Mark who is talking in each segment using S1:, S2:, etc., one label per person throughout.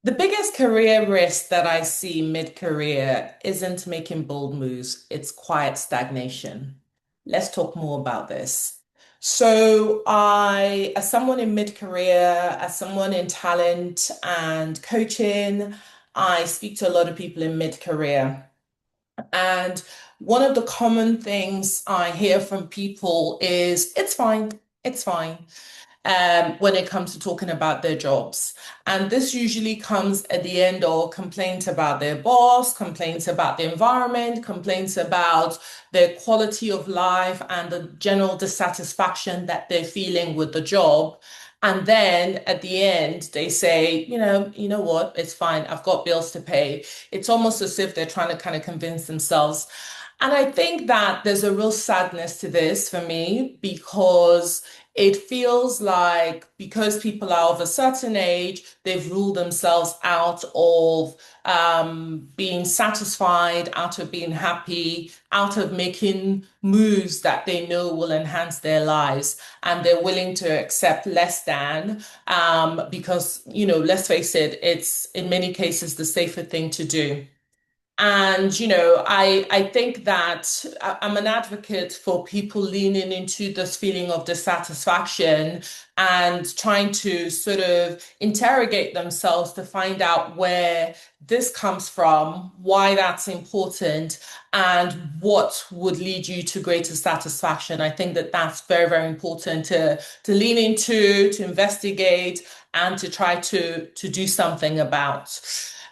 S1: The biggest career risk that I see mid-career isn't making bold moves, it's quiet stagnation. Let's talk more about this. As someone in mid-career, as someone in talent and coaching, I speak to a lot of people in mid-career. And one of the common things I hear from people is, it's fine when it comes to talking about their jobs. And this usually comes at the end of complaints about their boss, complaints about the environment, complaints about their quality of life and the general dissatisfaction that they're feeling with the job. And then at the end, they say, you know what, it's fine. I've got bills to pay. It's almost as if they're trying to kind of convince themselves. And I think that there's a real sadness to this for me because it feels like because people are of a certain age, they've ruled themselves out of being satisfied, out of being happy, out of making moves that they know will enhance their lives. And they're willing to accept less than because, let's face it, it's in many cases the safer thing to do. And, I think that I'm an advocate for people leaning into this feeling of dissatisfaction and trying to sort of interrogate themselves to find out where this comes from, why that's important, and what would lead you to greater satisfaction. I think that that's very, very important to lean into, to investigate, and to try to do something about.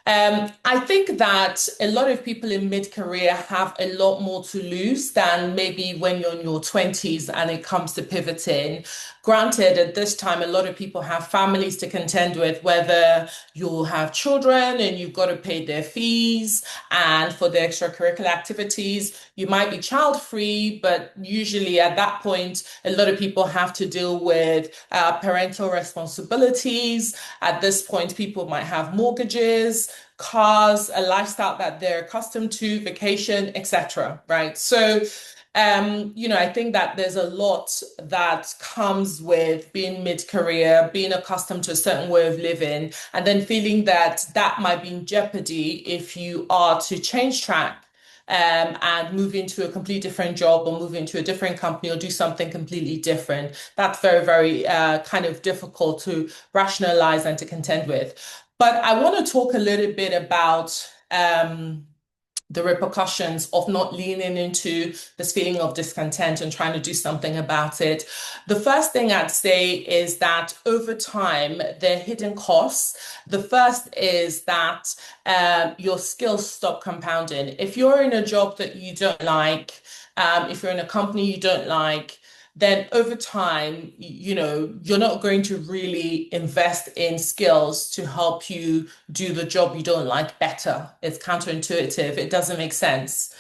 S1: I think that a lot of people in mid-career have a lot more to lose than maybe when you're in your 20s and it comes to pivoting. Granted, at this time, a lot of people have families to contend with, whether you have children and you've got to pay their fees and for the extracurricular activities. You might be child free, but usually at that point, a lot of people have to deal with parental responsibilities. At this point, people might have mortgages, cars, a lifestyle that they're accustomed to, vacation, etc. Right? I think that there's a lot that comes with being mid-career, being accustomed to a certain way of living, and then feeling that that might be in jeopardy if you are to change track. And move into a completely different job or move into a different company or do something completely different. That's very, very kind of difficult to rationalize and to contend with. But I want to talk a little bit about the repercussions of not leaning into this feeling of discontent and trying to do something about it. The first thing I'd say is that over time, there are hidden costs. The first is that your skills stop compounding. If you're in a job that you don't like, if you're in a company you don't like, then over time, you're not going to really invest in skills to help you do the job you don't like better. It's counterintuitive. It doesn't make sense.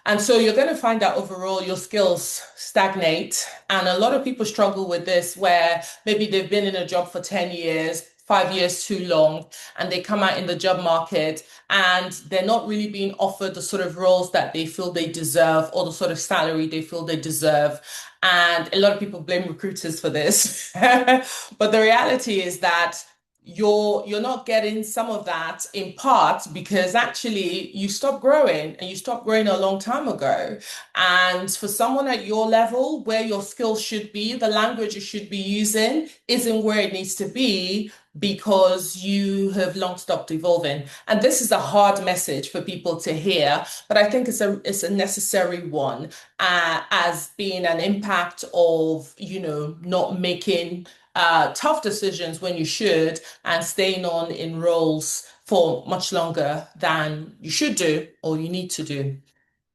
S1: And so you're going to find that overall your skills stagnate. And a lot of people struggle with this where maybe they've been in a job for 10 years, 5 years too long, and they come out in the job market and they're not really being offered the sort of roles that they feel they deserve or the sort of salary they feel they deserve. And a lot of people blame recruiters for this. But the reality is that you're not getting some of that in part because actually you stopped growing and you stopped growing a long time ago. And for someone at your level, where your skills should be, the language you should be using isn't where it needs to be because you have long stopped evolving. And this is a hard message for people to hear, but I think it's a necessary one as being an impact of, not making tough decisions when you should and staying on in roles for much longer than you should do or you need to do.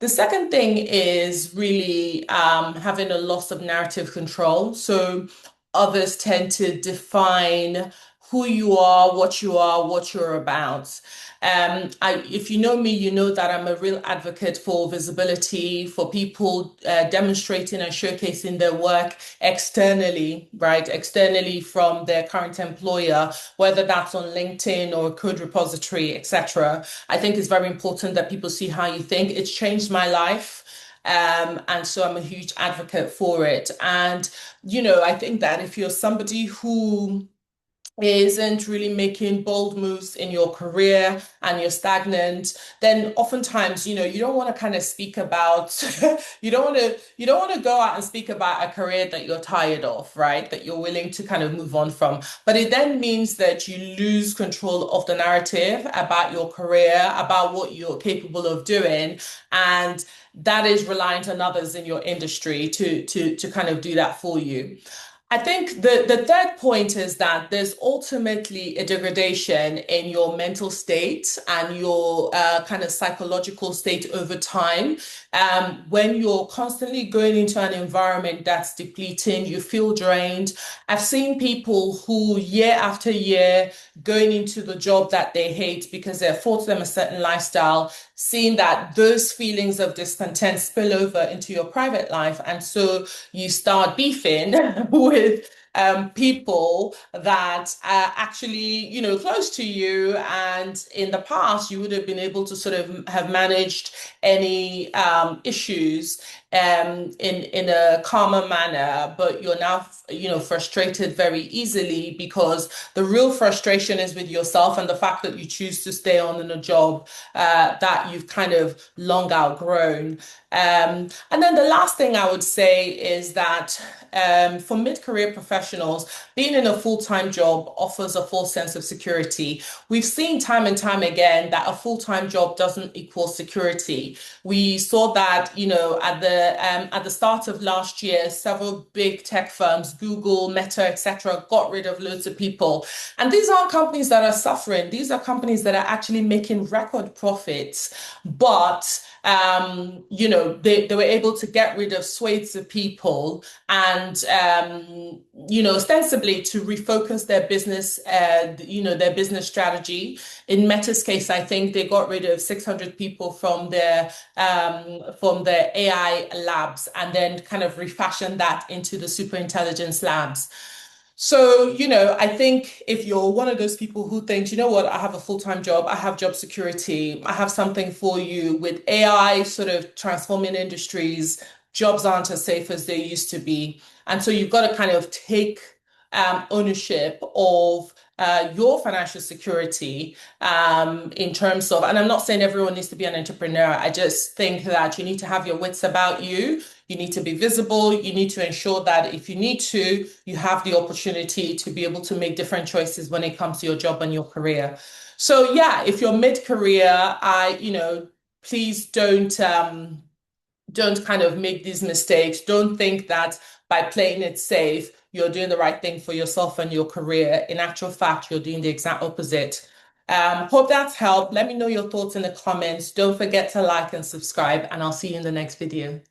S1: The second thing is really having a loss of narrative control. So others tend to define who you are, what you're about. If you know me, you know that I'm a real advocate for visibility, for people demonstrating and showcasing their work externally, right? Externally from their current employer, whether that's on LinkedIn or a code repository, etc. I think it's very important that people see how you think. It's changed my life. And so I'm a huge advocate for it. And, I think that if you're somebody who isn't really making bold moves in your career and you're stagnant, then oftentimes, you don't want to kind of speak about you don't want to go out and speak about a career that you're tired of, right? That you're willing to kind of move on from. But it then means that you lose control of the narrative about your career, about what you're capable of doing, and that is reliant on others in your industry to kind of do that for you. I think the third point is that there's ultimately a degradation in your mental state and your kind of psychological state over time. When you're constantly going into an environment that's depleting, you feel drained. I've seen people who, year after year, going into the job that they hate because they're forced them a certain lifestyle, seeing that those feelings of discontent spill over into your private life. And so you start beefing with people that are actually, close to you. And in the past, you would have been able to sort of have managed any issues in a calmer manner, but you're now, frustrated very easily because the real frustration is with yourself and the fact that you choose to stay on in a job that you've kind of long outgrown. And then the last thing I would say is that for mid-career professionals, being in a full-time job offers a false sense of security. We've seen time and time again that a full-time job doesn't equal security. We saw that, at the start of last year, several big tech firms, Google, Meta, etc., got rid of loads of people. And these aren't companies that are suffering. These are companies that are actually making record profits, but they were able to get rid of swathes of people and ostensibly to refocus their business, their business strategy. In Meta's case, I think they got rid of 600 people from their AI labs and then kind of refashioned that into the super intelligence labs. So, I think if you're one of those people who thinks, you know what, I have a full-time job, I have job security, I have something for you with AI sort of transforming industries, jobs aren't as safe as they used to be. And so you've got to kind of take ownership of your financial security in terms of, and I'm not saying everyone needs to be an entrepreneur. I just think that you need to have your wits about you. You need to be visible. You need to ensure that if you need to, you have the opportunity to be able to make different choices when it comes to your job and your career. So yeah, if you're mid-career, please don't kind of make these mistakes. Don't think that by playing it safe, you're doing the right thing for yourself and your career. In actual fact, you're doing the exact opposite. Hope that's helped. Let me know your thoughts in the comments. Don't forget to like and subscribe, and I'll see you in the next video.